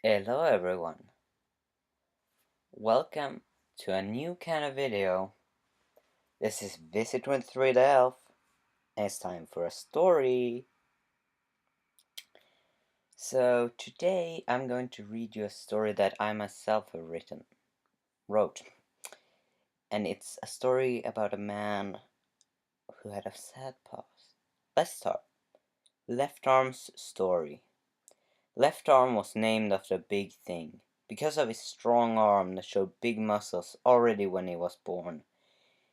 Hello everyone, welcome to a new kind of video. This is Visit with 3 the Elf, and it's time for a story. So today I'm going to read you a story that I myself have wrote. And it's a story about a man who had a sad past. Let's start. Left Arm's story. Left Arm was named after a big thing, because of his strong arm that showed big muscles already when he was born.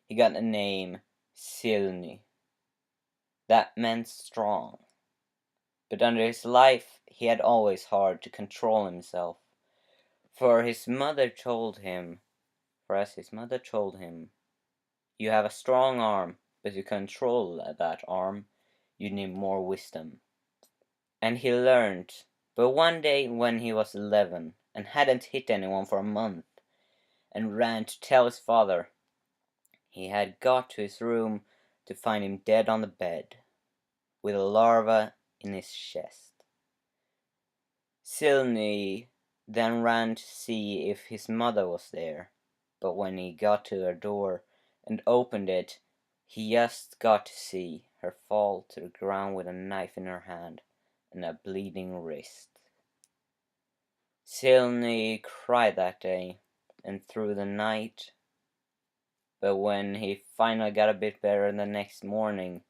He got the name Silny. That meant strong. But under his life he had always hard to control himself. For as his mother told him, you have a strong arm, but to control that arm, you need more wisdom. And he learned, but one day when he was 11 and hadn't hit anyone for a month, and ran to tell his father, he had got to his room to find him dead on the bed, with a larva in his chest. Silny then ran to see if his mother was there, but when he got to her door and opened it, he just got to see her fall to the ground with a knife in her hand and a bleeding wrist. Silny cried that day and through the night, but when he finally got a bit better the next morning,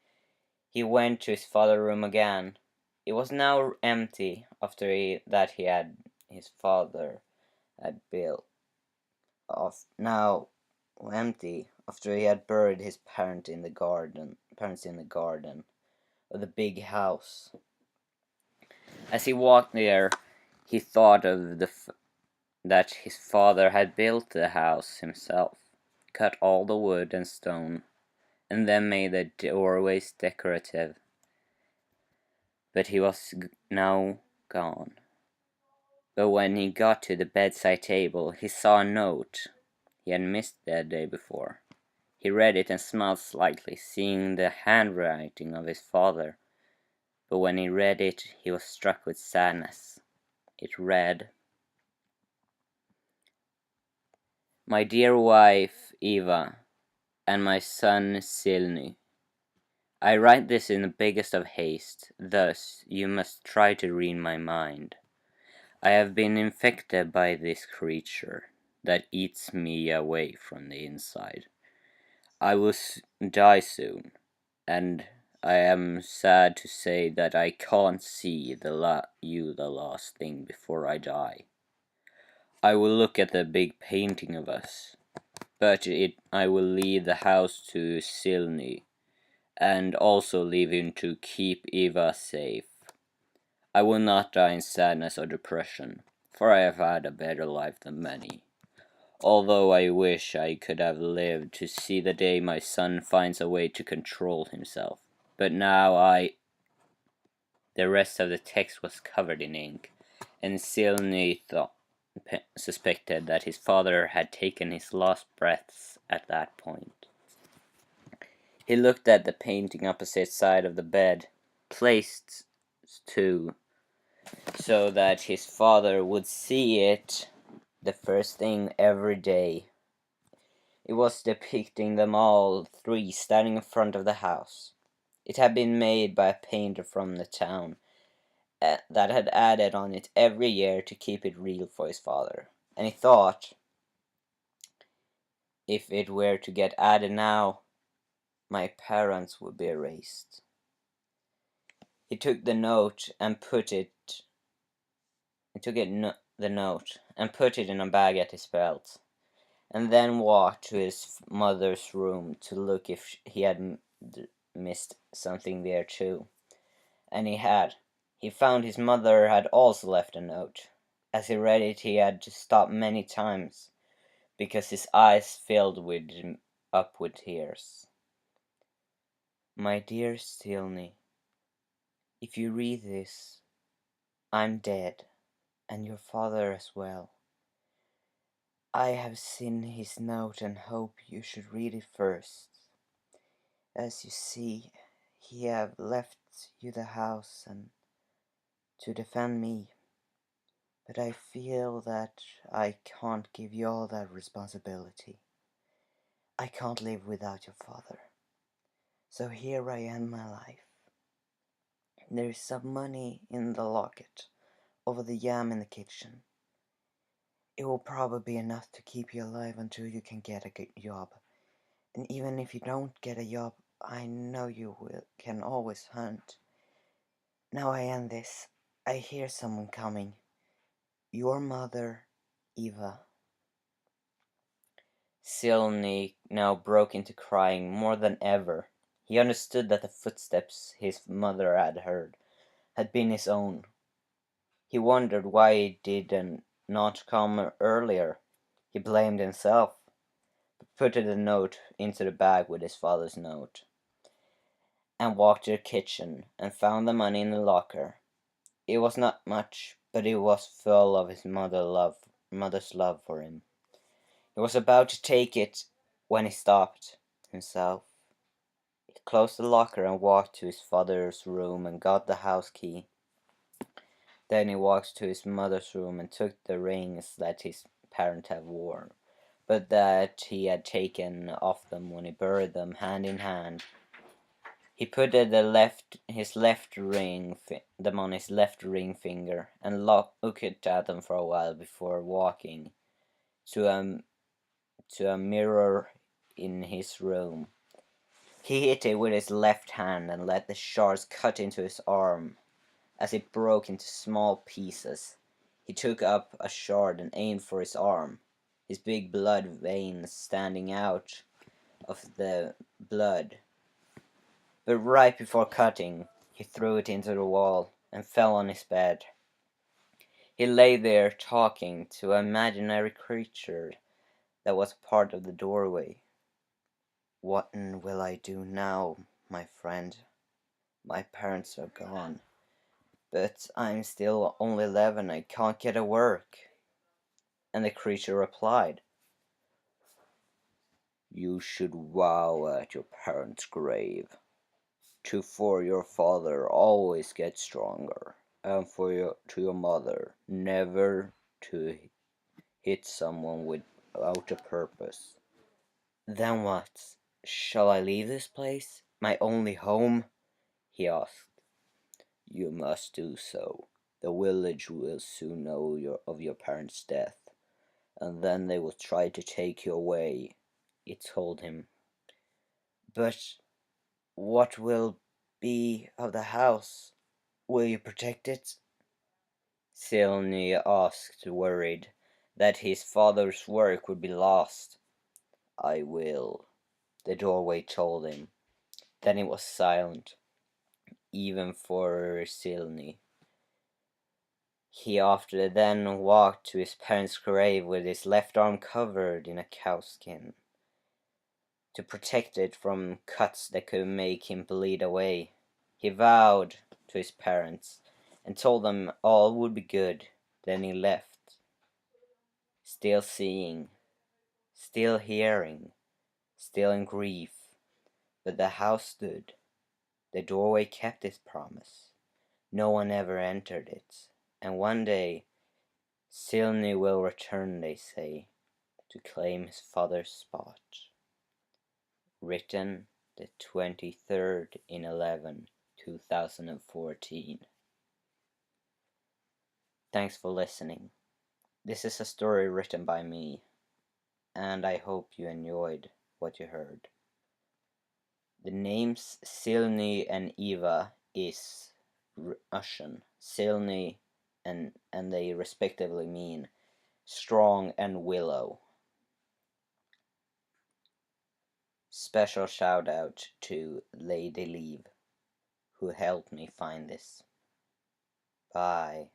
he went to his father's room again. It was now empty after his father had built off. Now empty after he had buried his parents in the garden of the big house. As he walked there, he thought of that his father had built the house himself, cut all the wood and stone, and then made the doorways decorative. But he was now gone. But when he got to the bedside table, he saw a note he had missed the day before. He read it and smiled slightly, seeing the handwriting of his father. But when he read it, he was struck with sadness. It read, "My dear wife, Eva, and my son, Silny, I write this in the biggest of haste, thus you must try to read my mind. I have been infected by this creature that eats me away from the inside. I will die soon, and I am sad to say that I can't see the last thing before I die. I will look at the big painting of us, but I will leave the house to Silny, and also leave him to keep Eva safe. I will not die in sadness or depression, for I have had a better life than many. Although I wish I could have lived to see the day my son finds a way to control himself. But now The rest of the text was covered in ink, and Silny suspected that his father had taken his last breaths at that point. He looked at the painting opposite side of the bed, placed too, so that his father would see it the first thing every day. It was depicting them all three standing in front of the house. It had been made by a painter from the town that had added on it every year to keep it real for his father. And he thought, if it were to get added now, my parents would be erased. He took the note and put it in a bag at his belt, and then walked to his mother's room to look if he had missed something there too. And he had. He found his mother had also left a note. As he read it, he had to stop many times, because his eyes filled up with tears. My dear Stilny, if you read this, I'm dead, and your father as well. I have seen his note and hope you should read it first. As you see, he have left you the house and to defend me. but I feel that I can't give you all that responsibility. I can't live without your father. So here I end my life. There is some money in the locket over the yam in the kitchen. It will probably be enough to keep you alive until you can get a job. And even if you don't get a job, I know you can always hunt. Now I end this. I hear someone coming. Your mother, Eva. Silny now broke into crying more than ever. He understood that the footsteps his mother had heard had been his own. He wondered why he did not come earlier. He blamed himself, but put the note into the bag with his father's note, and walked to the kitchen and found the money in the locker. It was not much, but it was full of his mother's love for him. He was about to take it when he stopped himself. He closed the locker and walked to his father's room and got the house key. Then he walked to his mother's room and took the rings that his parents had worn, but that he had taken off them when he buried them hand in hand. He put his left ring them on his left ring finger and looked at them for a while before walking to a mirror in his room. He hit it with his left hand and let the shards cut into his arm as it broke into small pieces. He took up a shard and aimed for his arm, his big blood veins standing out of the blood. But right before cutting, he threw it into the wall and fell on his bed. He lay there talking to an imaginary creature that was part of the doorway. What will I do now, my friend? My parents are gone. But I'm still only 11, I can't get a work. And the creature replied, You should vow at your parents' grave for your father always get stronger, and to your mother never to hit someone without a purpose. Then what? Shall I leave this place? My only home? He asked. You must do so. The village will soon know of your parents' death, and then they will try to take you away, It told him. But what will be of the house? Will you protect it? Silny asked, worried that his father's work would be lost. I will, the doorway told him. Then it was silent, even for Silny. He after then walked to his parents' grave with his left arm covered in a cowskin, to protect it from cuts that could make him bleed away. He vowed to his parents and told them all would be good. Then he left, still seeing, still hearing, still in grief. But the house stood. The doorway kept its promise. No one ever entered it. And one day, Silny will return, they say, to claim his father's spot. Written the 23rd in 11, 2014. Thanks for listening. This is a story written by me, and I hope you enjoyed what you heard. The names Silny and Eva is Russian. Silny and they respectively mean strong and willow. Special shout out to Lady Leave, who helped me find this. Bye.